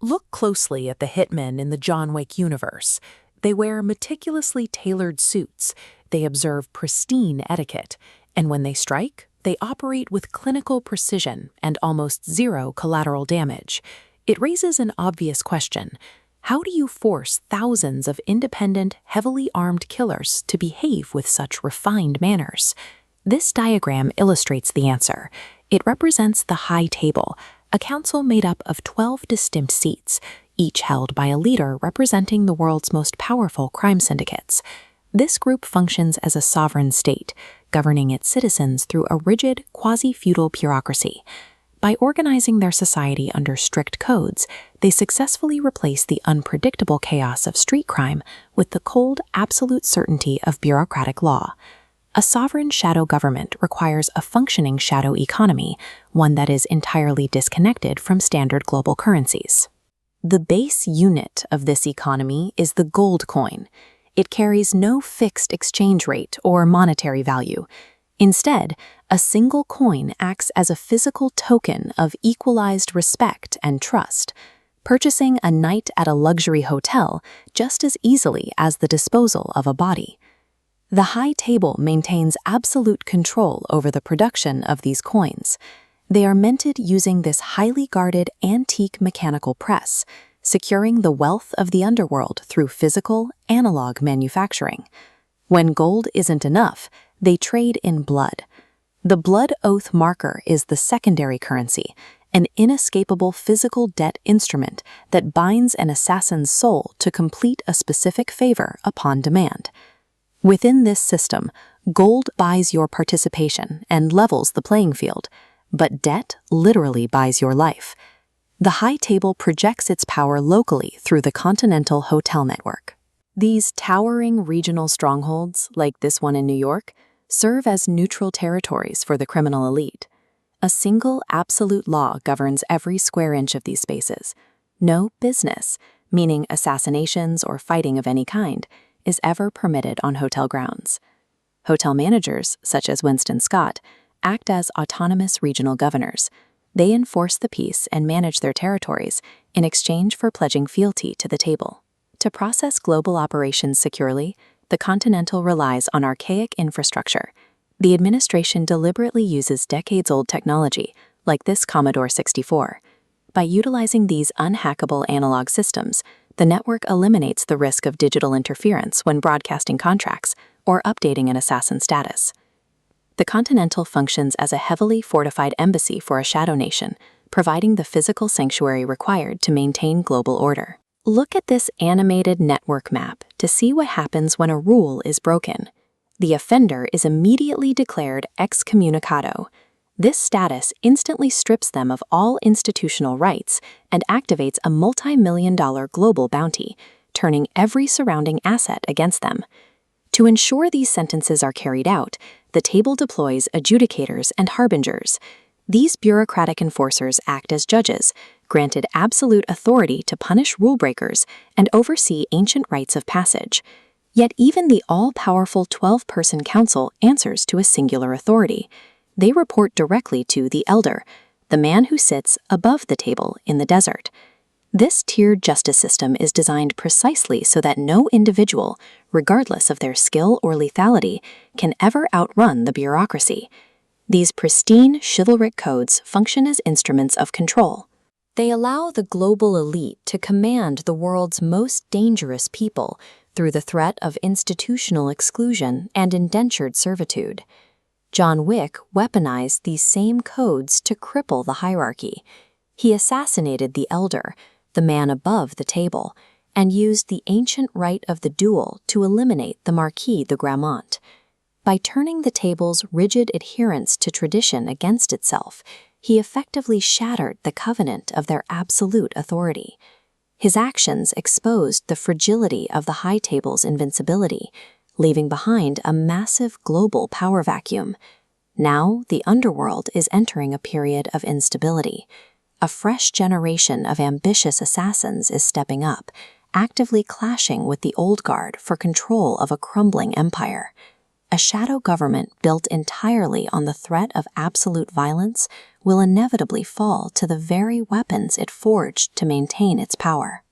Look closely at the hitmen in the John Wick universe. They wear meticulously tailored suits, they observe pristine etiquette, and when they strike, they operate with clinical precision and almost zero collateral damage. It raises an obvious question. How do you force thousands of independent, heavily armed killers to behave with such refined manners? This diagram illustrates the answer. It represents the High Table, a council made up of 12 distinct seats, each held by a leader representing the world's most powerful crime syndicates. This group functions as a sovereign state, governing its citizens through a rigid, quasi-feudal bureaucracy. By organizing their society under strict codes, they successfully replace the unpredictable chaos of street crime with the cold, absolute certainty of bureaucratic law. A sovereign shadow government requires a functioning shadow economy, one that is entirely disconnected from standard global currencies. The base unit of this economy is the gold coin. It carries no fixed exchange rate or monetary value. Instead, a single coin acts as a physical token of equalized respect and trust, purchasing a night at a luxury hotel just as easily as the disposal of a body. The High Table maintains absolute control over the production of these coins. They are minted using this highly guarded antique mechanical press, securing the wealth of the underworld through physical, analog manufacturing. When gold isn't enough, they trade in blood. The blood oath marker is the secondary currency, an inescapable physical debt instrument that binds an assassin's soul to complete a specific favor upon demand. Within this system, gold buys your participation and levels the playing field, but debt literally buys your life. The High Table projects its power locally through the Continental Hotel Network. These towering regional strongholds, like this one in New York, serve as neutral territories for the criminal elite. A single absolute law governs every square inch of these spaces. No business, meaning assassinations or fighting of any kind, is ever permitted on hotel grounds. Hotel managers, such as Winston Scott, act as autonomous regional governors. They enforce the peace and manage their territories in exchange for pledging fealty to the table. To process global operations securely, the Continental relies on archaic infrastructure. The administration deliberately uses decades-old technology, like this Commodore 64. By utilizing these unhackable analog systems, the network eliminates the risk of digital interference when broadcasting contracts or updating an assassin status. The Continental functions as a heavily fortified embassy for a shadow nation, providing the physical sanctuary required to maintain global order. Look at this animated network map to see what happens when a rule is broken. The offender is immediately declared excommunicado. This status instantly strips them of all institutional rights and activates a multi-million-dollar global bounty, turning every surrounding asset against them. To ensure these sentences are carried out, the table deploys adjudicators and harbingers. These bureaucratic enforcers act as judges, granted absolute authority to punish rule breakers and oversee ancient rites of passage. Yet even the all-powerful 12-person council answers to a singular authority. They report directly to the elder, the man who sits above the table in the desert. This tiered justice system is designed precisely so that no individual, regardless of their skill or lethality, can ever outrun the bureaucracy. These pristine, chivalric codes function as instruments of control. They allow the global elite to command the world's most dangerous people through the threat of institutional exclusion and indentured servitude. John Wick weaponized these same codes to cripple the hierarchy. He assassinated the elder, the man above the table, and used the ancient rite of the duel to eliminate the Marquis de Gramont. By turning the table's rigid adherence to tradition against itself, he effectively shattered the covenant of their absolute authority. His actions exposed the fragility of the High Table's invincibility, leaving behind a massive global power vacuum. Now, the underworld is entering a period of instability. A fresh generation of ambitious assassins is stepping up, actively clashing with the old guard for control of a crumbling empire. A shadow government built entirely on the threat of absolute violence will inevitably fall to the very weapons it forged to maintain its power.